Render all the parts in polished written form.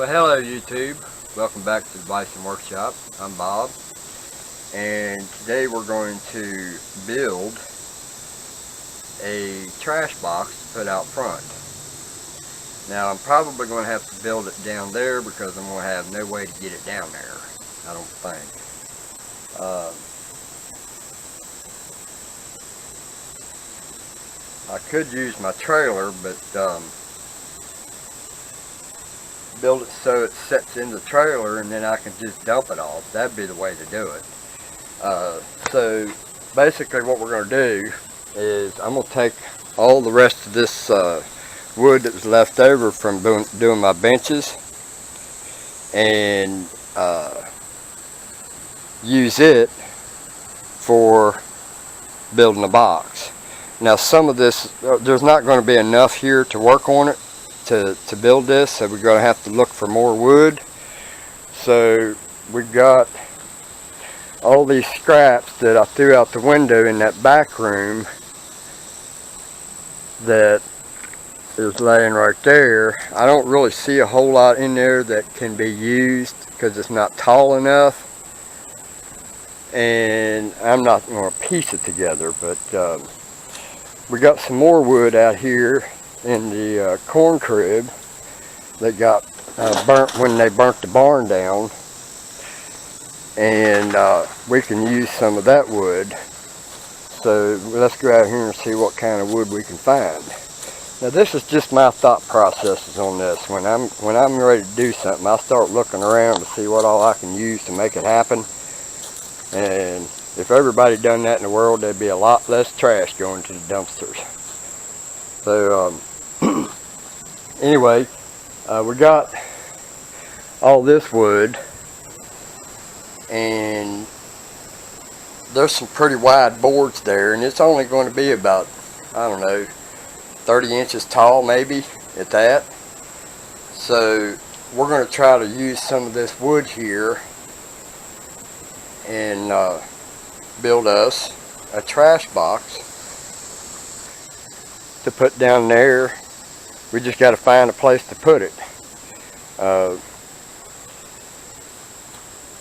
Well, hello YouTube. Welcome back to the Bison Workshop. I'm Bob, and today we're going to build a trash box to put out front. Now I'm probably going to have to build it down there because I'm going to have no way to get it down there, I don't think. I could use my trailer, but build it so it sets in the trailer and then I can just dump it off. That'd be the way to do it. So basically what we're going to do is I'm going to take all the rest of this wood that was left over from doing my benches and use it for building a box. Now some of this, there's not going to be enough here to work on it to build this, so we're going to have to look for more wood. So we got all these scraps that I threw out the window in that back room that is laying right there. I don't really see a whole lot in there that can be used because it's not tall enough, and I'm not going to piece it together, but we got some more wood out here in the corn crib that got burnt when they burnt the barn down, and we can use some of that wood. So let's go out here and see what kind of wood we can find. Now this is just my thought processes on this. When I'm ready to do something, I start looking around to see what all I can use to make it happen. And if everybody done that in the world, there'd be a lot less trash going to the dumpsters. So anyway, we got all this wood, and there's some pretty wide boards there, and it's only going to be about, I don't know, 30 inches tall maybe at that. So we're going to try to use some of this wood here and build us a trash box to put down there. We just got to find a place to put it. I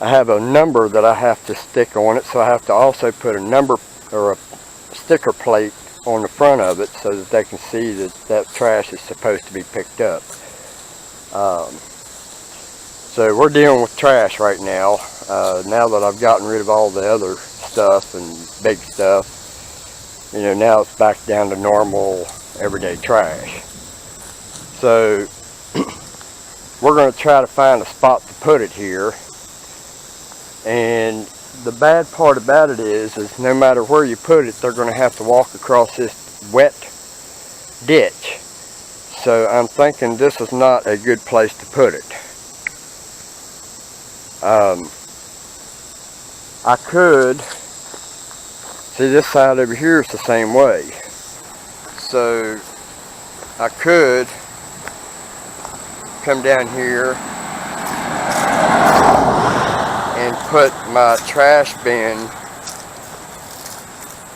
have a number that I have to stick on it, so I have to also put a number or a sticker plate on the front of it so that they can see that that trash is supposed to be picked up. So we're dealing with trash right now. Now that I've gotten rid of all the other stuff and big stuff, you know, now it's back down to normal everyday trash. So we're going to try to find a spot to put it here. And the bad part about it is no matter where you put it, they're going to have to walk across this wet ditch. So I'm thinking this is not a good place to put it. I could, see this side over here is the same way. So I could come down here and put my trash bin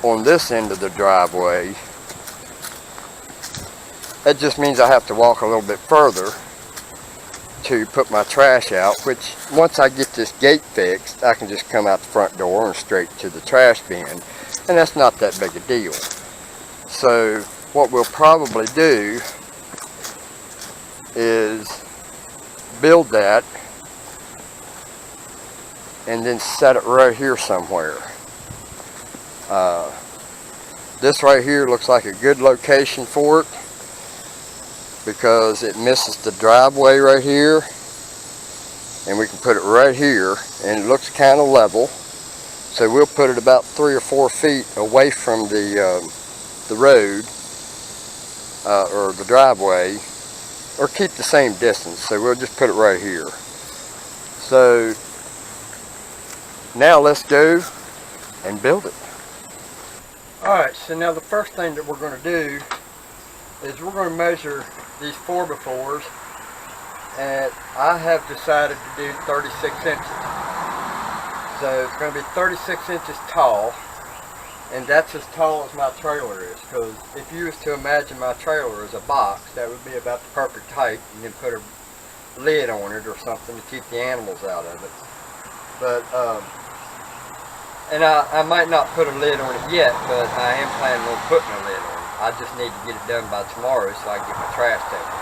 on this end of the driveway. That just means I have to walk a little bit further to put my trash out, which once I get this gate fixed, I can just come out the front door and straight to the trash bin, and that's not that big a deal. So what we'll probably do is build that and then set it right here somewhere. This right here looks like a good location for it because it misses the driveway right here, and we can put it right here, and it looks kind of level. So we'll put it about 3 or 4 feet away from the road or the driveway, or keep the same distance. So we'll just put it right here. So now let's go and build it. Alright, so now the first thing that we're going to do is we're going to measure these 4x4s, and I have decided to do 36 inches. So it's going to be 36 inches tall, and that's as tall as my trailer is, because if you was to imagine my trailer as a box, that would be about the perfect height, and then put a lid on it or something to keep the animals out of it. But and I might not put a lid on it yet, but I am planning on putting a lid on it. I just need to get it done by tomorrow so I can get my trash taken.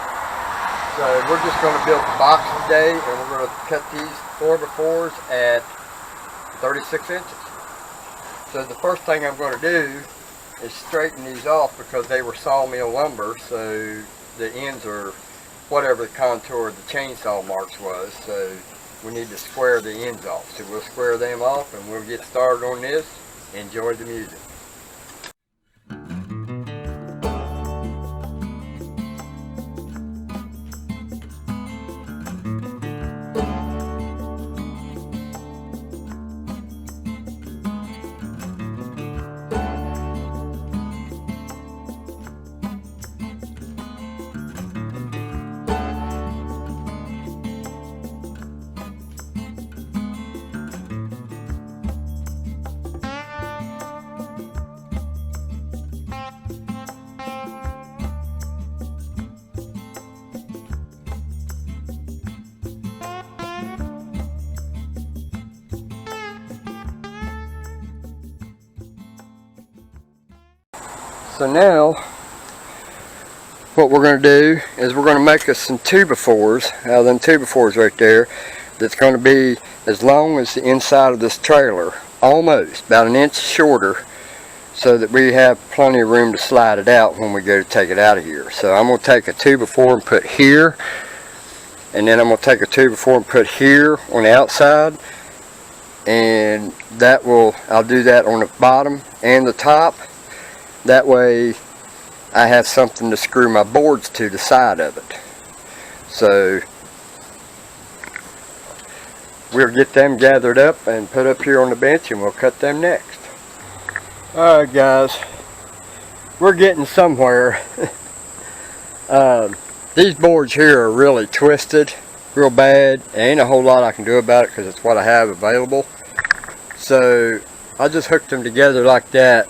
So we're just going to build the box today, and we're going to cut these 4x4s at 36 inches. So the first thing I'm going to do is straighten these off because they were sawmill lumber, so the ends are whatever the contour of the chainsaw marks was, so we need to square the ends off. So we'll square them off and we'll get started on this. Enjoy the music. So now, what we're going to do is we're going to make us some 2x4s out of them 2x4s right there. That's going to be as long as the inside of this trailer, almost about an inch shorter, so that we have plenty of room to slide it out when we go to take it out of here. So I'm going to take a 2x4 and put here, and then I'm going to take a 2x4 and put here on the outside, and that will, I'll do that on the bottom and the top. That way I have something to screw my boards to the side of it. So we'll get them gathered up and put up here on the bench, and we'll cut them next. Alright guys, we're getting somewhere. These boards here are really twisted real bad. There ain't a whole lot I can do about it because it's what I have available. So I just hooked them together like that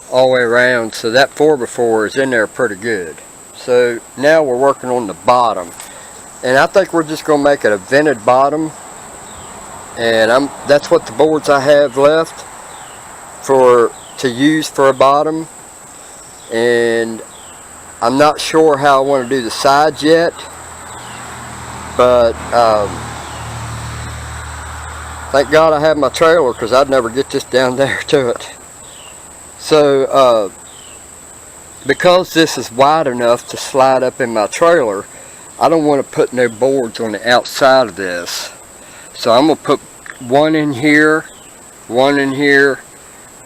all the way around, so that 4x4 is in there pretty good. So now we're working on the bottom, and I think we're just going to make it a vented bottom, and that's what the boards I have left to use for a bottom. And I'm not sure how I want to do the sides yet, but thank God I have my trailer, because I'd never get this down there to it. So because this is wide enough to slide up in my trailer, I don't want to put no boards on the outside of this. So I'm going to put one in here, one in here,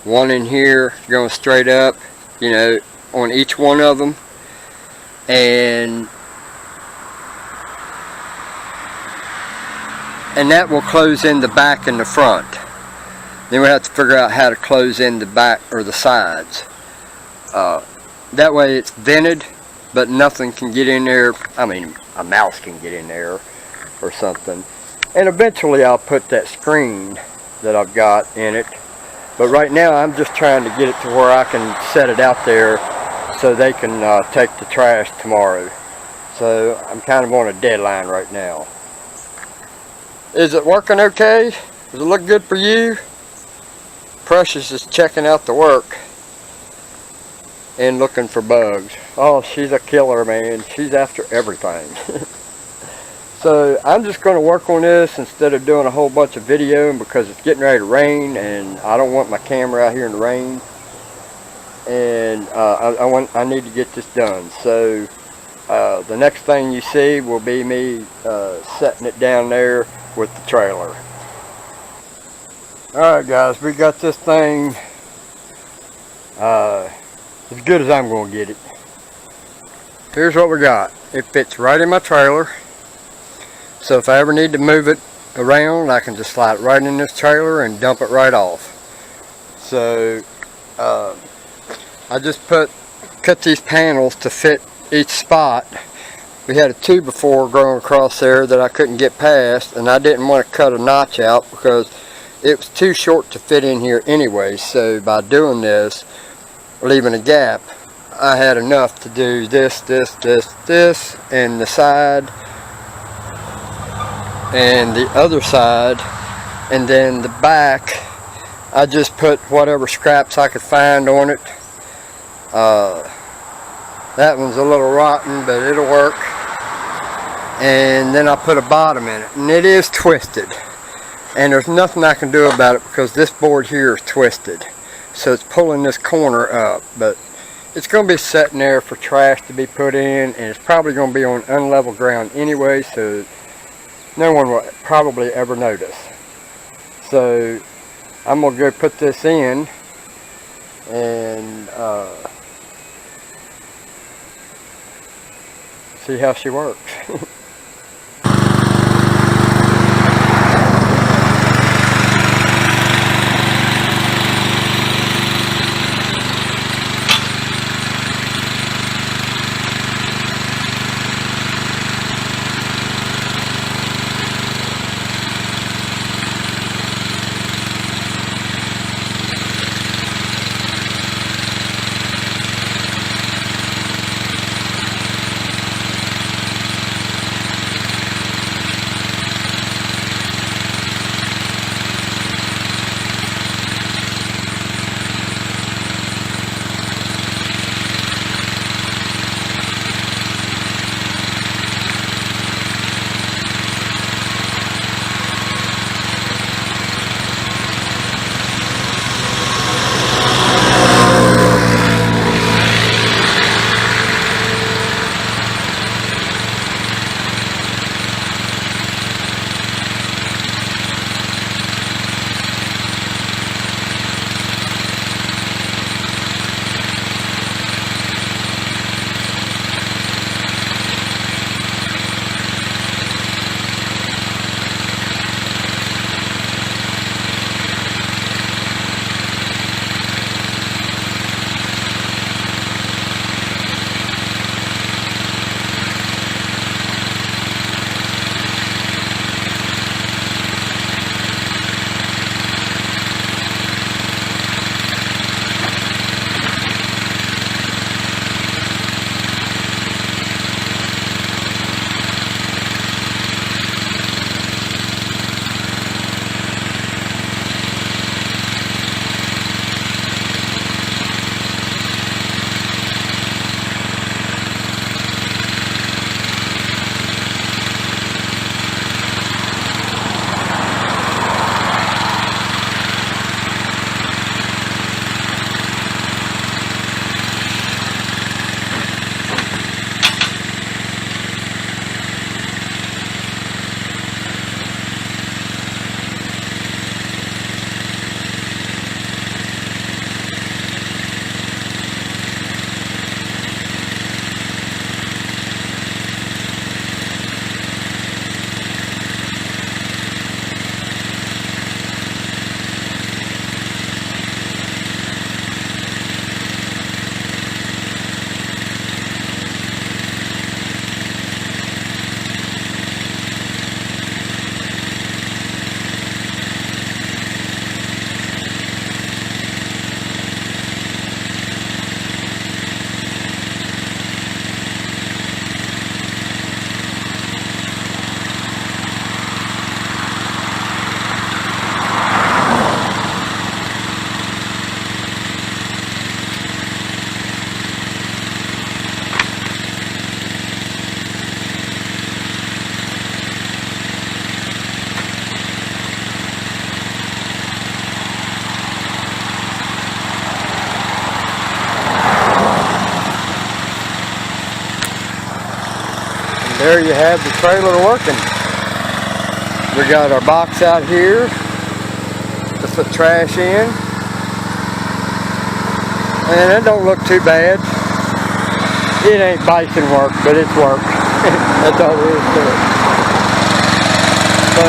one in here, going straight up, you know, on each one of them. And that will close in the back and the front. Then we have to figure out how to close in the back or the sides. That way it's vented, but nothing can get in there. I mean, a mouse can get in there or something. And eventually I'll put that screen that I've got in it. But right now I'm just trying to get it to where I can set it out there so they can take the trash tomorrow. So I'm kind of on a deadline right now. Is it working okay? Does it look good for you? Precious is checking out the work and looking for bugs. Oh, she's a killer, man. She's after everything. So I'm just going to work on this instead of doing a whole bunch of video, because it's getting ready to rain and I don't want my camera out here in the rain. And I need to get this done. So the next thing you see will be me setting it down there with the trailer. Alright guys, we got this thing as good as I'm going to get it. Here's what we got. It fits right in my trailer. So if I ever need to move it around, I can just slide it right in this trailer and dump it right off. So I just cut these panels to fit each spot. We had a 2x4 growing across there that I couldn't get past, and I didn't want to cut a notch out because it was too short to fit in here anyway. So by doing this, leaving a gap, I had enough to do this, and the side, and the other side, and then the back, I just put whatever scraps I could find on it. That one's a little rotten, but it'll work. And then I put a bottom in it, and it is twisted. And there's nothing I can do about it because this board here is twisted. So it's pulling this corner up, but it's going to be sitting there for trash to be put in, and it's probably going to be on unlevel ground anyway, so no one will probably ever notice. So I'm going to go put this in and see how she works. There you have the trailer working. We got our box out here to put trash in, and it don't look too bad. It ain't bison work, but it's work. That's all there is to it. So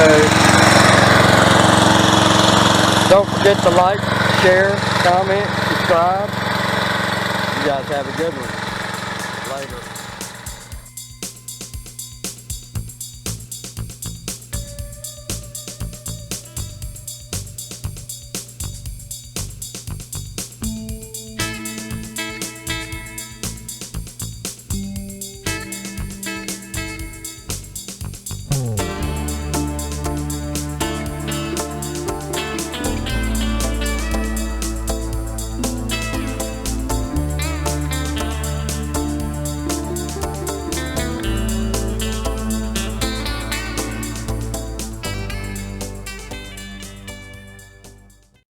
don't forget to like, share, comment, subscribe. You guys have a good one.